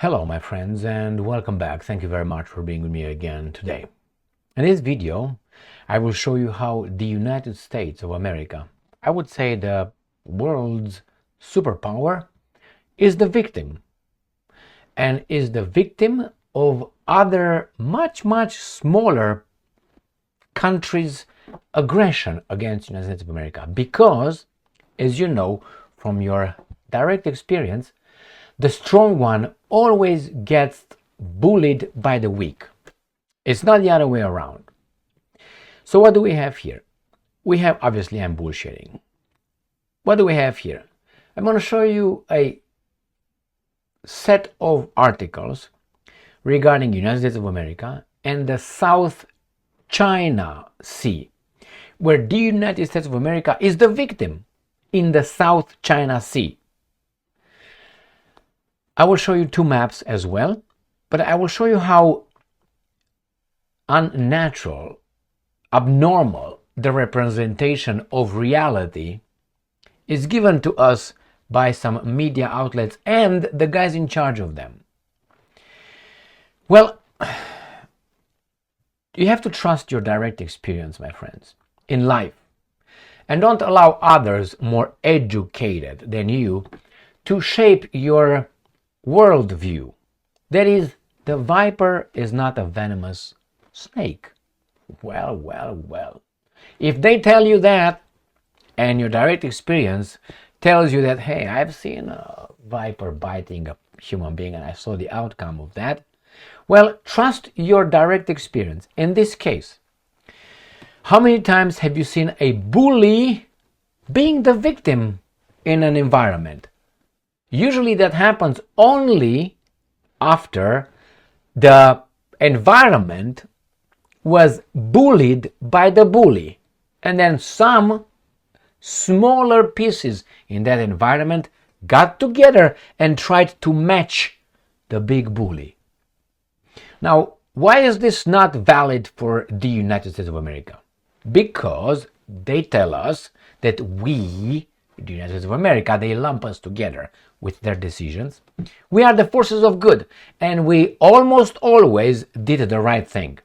Hello my friends and welcome back. Thank you very much for being with me again today. In this video, I will show you how the United States of America, I would say the world's superpower, is the victim. And is the victim of other much smaller countries' aggression against the United States of America. Because, as you know from your direct experience, the strong one always gets bullied by the weak. It's not the other way around. So what do we have here? We have, obviously I'm bullshitting. What do we have here? I'm going to show you a set of articles regarding the United States of America and the South China Sea, where the United States of America is the victim in the South China Sea. I will show you two maps as well, but I will show you how unnatural, abnormal the representation of reality is given to us by some media outlets and the guys in charge of them. Well, you have to trust your direct experience, my friends, in life, and don't allow others more educated than you to shape your worldview. That is, the viper is not a venomous snake. Well. If they tell you that, and your direct experience tells you that, hey, I've seen a viper biting a human being and I saw the outcome of that, well, trust your direct experience. In this case, how many times have you seen a bully being the victim in an environment? Usually that happens only after the environment was bullied by the bully. And then some smaller pieces in that environment got together and tried to match the big bully. Now, why is this not valid for the United States of America? Because they tell us that we, the United States of America, they lump us together with their decisions. We are the forces of good, and we almost always did the right thing.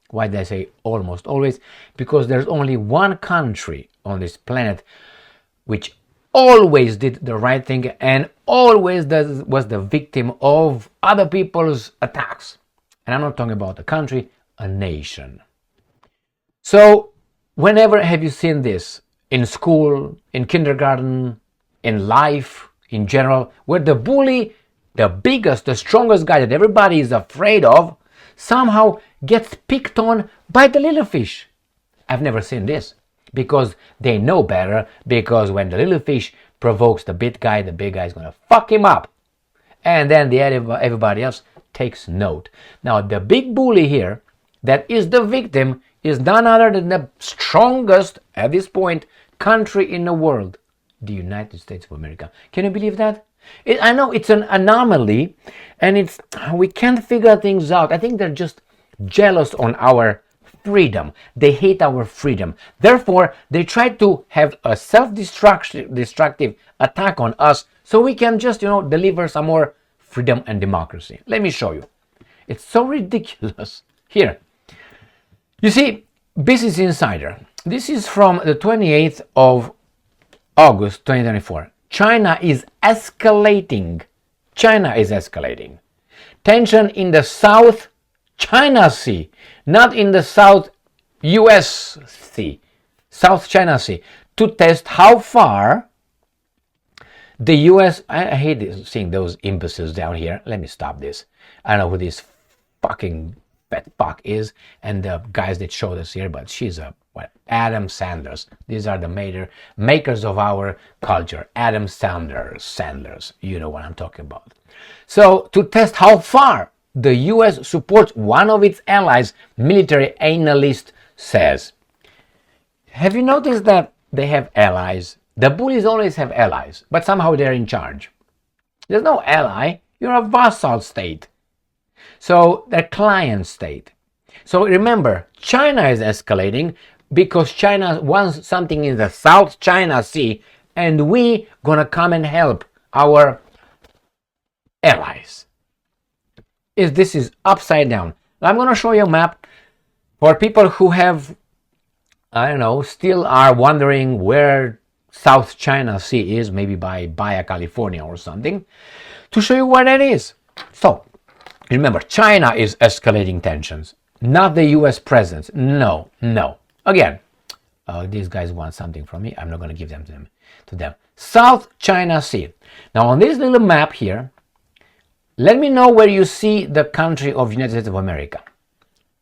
Why did I say almost always? Because there's only one country on this planet which always did the right thing and always was the victim of other people's attacks. And I'm not talking about a country, a nation. So, whenever have you seen this? In school, in kindergarten, in life, in general, where the bully, the biggest, the strongest guy that everybody is afraid of, somehow gets picked on by the little fish. I've never seen this, because they know better, because when the little fish provokes the big guy is going to fuck him up. And then everybody else takes note. Now, the big bully here, that is the victim, is none other than the strongest, at this point, country in the world, the United States of America. Can you believe that? I know it's an anomaly, and we can't figure things out. I think they're just jealous on our freedom. They hate our freedom. Therefore, they try to have a self-destructive attack on us so we can just, deliver some more freedom and democracy. Let me show you. It's so ridiculous. Here. You see, Business Insider. This is from the 28th of August 2024. China is escalating. Tension in the South China Sea, not in the South US Sea, South China Sea, to test how far the US, I hate seeing those imbeciles down here. Let me stop this. I don't know who this fucking fat fuck is, and the guys that showed us here, but she's Adam Sanders. These are the makers of our culture. Adam Sanders. You know what I'm talking about. So, to test how far the US supports one of its allies, military analyst says. Have you noticed that they have allies? The bullies always have allies, but somehow they're in charge. There's no ally. You're a vassal state. So, they're client state. So remember, China is escalating because China wants something in the South China Sea, and we gonna come and help our allies. is this is upside down. I'm going to show you a map for people who have, I don't know, still are wondering where South China Sea is, maybe by Baja California or something, to show you where that is. So, remember, China is escalating tensions, not the US presence. No. Again, these guys want something from me. I'm not going to give them to them. South China Sea. Now, on this little map here, let me know where you see the country of United States of America.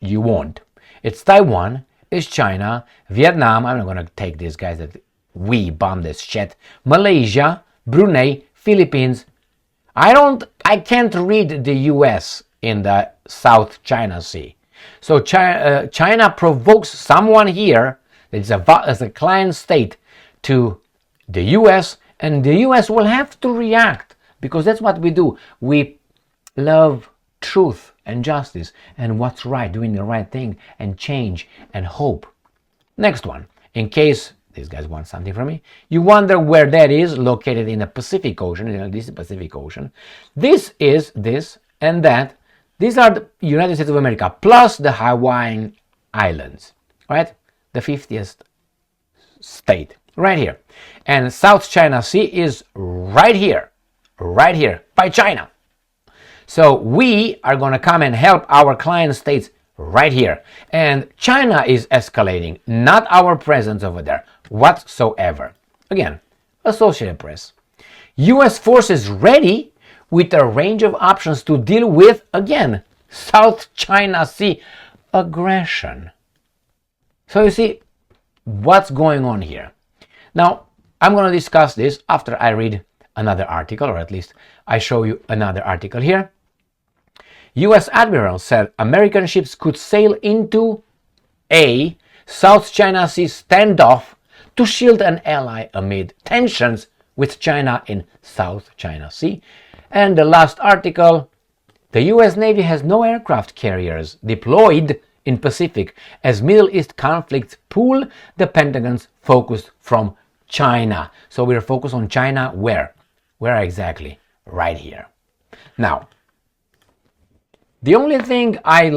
You won't. It's Taiwan, it's China, Vietnam. I'm not going to take these guys that we bomb this shit. Malaysia, Brunei, Philippines. I can't read the US in the South China Sea. So China provokes someone here that is as a client state to the US, and the US will have to react, because that's what we do. We love truth and justice and what's right, doing the right thing and change and hope. Next one, in case these guys want something from me, you wonder where that is, located in the Pacific Ocean. This is the Pacific Ocean. This is this and that. These are the United States of America plus the Hawaiian Islands, right? The 50th state, right here. And South China Sea is right here by China. So we are going to come and help our client states right here. And China is escalating, not our presence over there whatsoever. Again, Associated Press. US forces ready with a range of options to deal with, again, South China Sea aggression. So you see what's going on here. Now, I'm going to discuss this after I read another article, or at least I show you another article here. US Admiral said American ships could sail into a South China Sea standoff to shield an ally amid tensions with China in South China Sea. And the last article, the US Navy has no aircraft carriers deployed in Pacific as Middle East conflicts pull the Pentagon's focus from China. So we're focused on China where? Where exactly? Right here. Now, the only thing I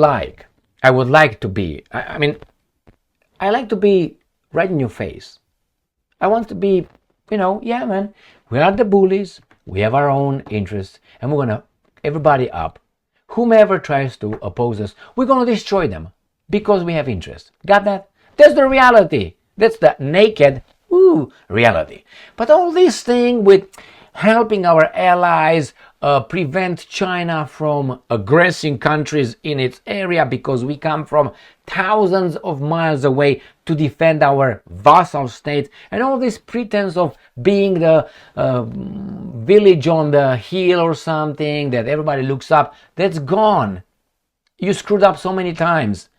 would like to be, I like to be right in your face. I want to be, yeah, man, we are the bullies, we have our own interests, and we're going to everybody up. Whomever tries to oppose us, we're going to destroy them because we have interest. Got that? That's the reality. That's the naked reality. But all this thing with helping our allies prevent China from aggressing countries in its area because we come from thousands of miles away to defend our vassal states, and all this pretense of being the village on the hill or something that everybody looks up, that's gone. You screwed up so many times.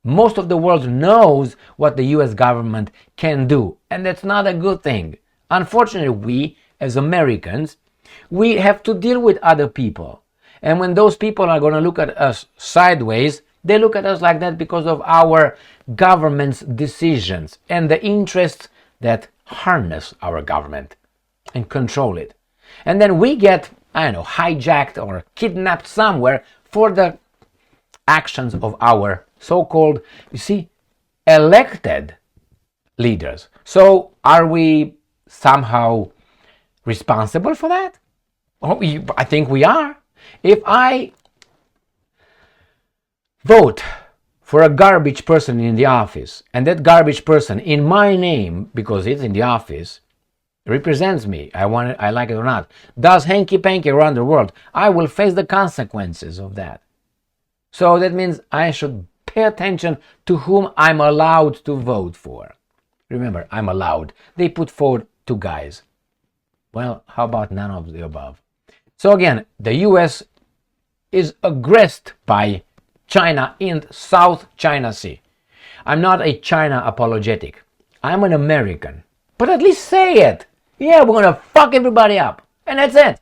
Most of the world knows what the US government can do, and that's not a good thing. Unfortunately, we as Americans, we have to deal with other people. And when those people are going to look at us sideways, they look at us like that because of our government's decisions and the interests that harness our government and control it. And then we get, hijacked or kidnapped somewhere for the actions of our so-called, elected leaders. So are we somehow responsible for that? Oh, I think we are. If I vote for a garbage person in the office, and that garbage person in my name, because it's in the office, represents me, I like it or not, does hanky-panky around the world, I will face the consequences of that. So that means I should pay attention to whom I'm allowed to vote for. Remember, I'm allowed. They put forward two guys. Well, how about none of the above? So again, the US is aggressed by China in South China Sea. I'm not a China apologetic. I'm an American. But at least say it. Yeah, we're going to fuck everybody up. And that's it.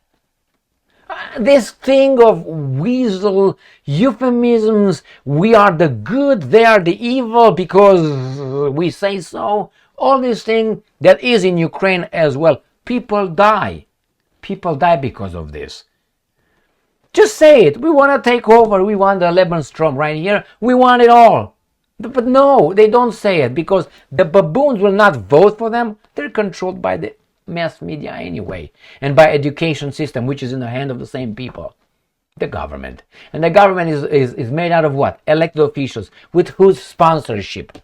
This thing of weasel euphemisms, we are the good, they are the evil because we say so. All this thing that is in Ukraine as well. People die. People die because of this. Just say it. We want to take over. We want the Lebensstrom right here. We want it all. But no, they don't say it because the baboons will not vote for them. They're controlled by the mass media anyway, and by education system, which is in the hand of the same people, the government. And the government is made out of what? Elected officials with whose sponsorship?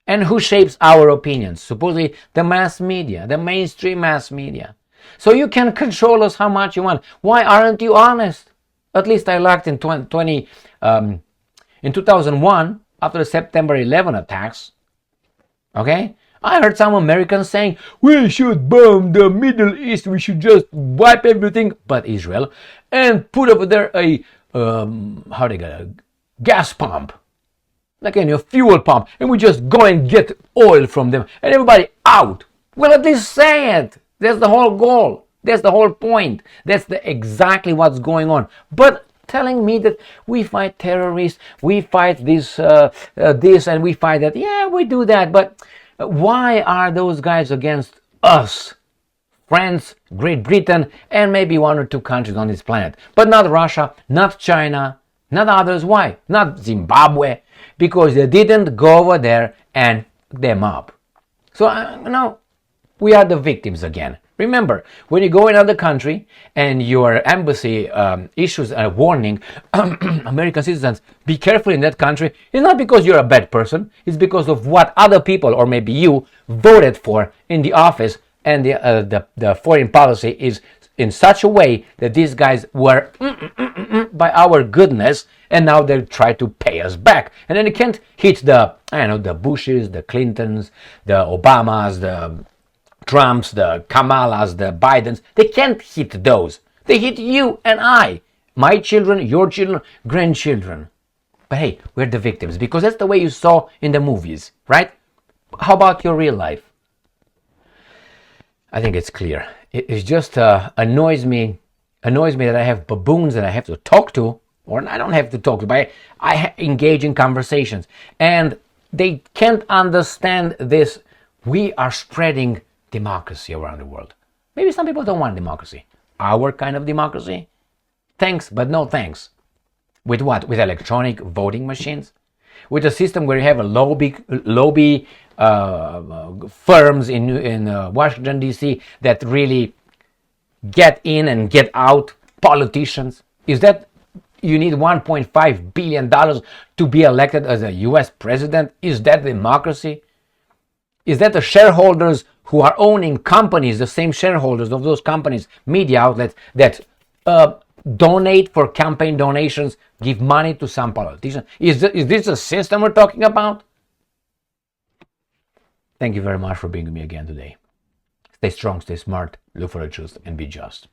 And who shapes our opinions? Supposedly the mass media, the mainstream mass media. So you can control us how much you want. Why aren't you honest? At least I liked in 2001, after the September 11 attacks, okay, I heard some Americans saying, we should bomb the Middle East, we should just wipe everything but Israel, and put over there a, gas pump, like a fuel pump, and we just go and get oil from them, and everybody out. Well, at least say it. That's the whole goal. That's the whole point. That's exactly what's going on. But telling me that we fight terrorists, we fight this, and we fight that. Yeah, we do that. But why are those guys against us? France, Great Britain, and maybe one or two countries on this planet. But not Russia, not China, not others. Why? Not Zimbabwe. Because they didn't go over there and them up. So, we are the victims again. Remember, when you go in another country and your embassy issues a warning, American citizens, be careful in that country, it's not because you're a bad person, it's because of what other people, or maybe you, voted for in the office, and the foreign policy is in such a way that these guys were by our goodness, and now they try to pay us back. And then they can't hit the Bushes, the Clintons, the Obamas, the Trumps, the Kamalas, the Bidens. They can't hit those. They hit you and I, my children, your children, grandchildren. But hey, we're the victims because that's the way you saw in the movies, right? How about your real life? I think it's clear. It just annoys me that I have baboons that I have to talk to, or I don't have to talk to, but I engage in conversations, and they can't understand this. We are spreading democracy around the world. Maybe some people don't want democracy. Our kind of democracy? Thanks, but no thanks. With what? With electronic voting machines? With a system where you have a lobby firms in Washington, D.C. that really get in and get out politicians? Is that you need $1.5 billion to be elected as a U.S. president? Is that democracy? Is that the shareholders who are owning companies, the same shareholders of those companies, media outlets that donate for campaign donations, give money to some politicians? Is this a system we're talking about? Thank you very much for being with me again today. Stay strong, stay smart, look for the truth, and be just.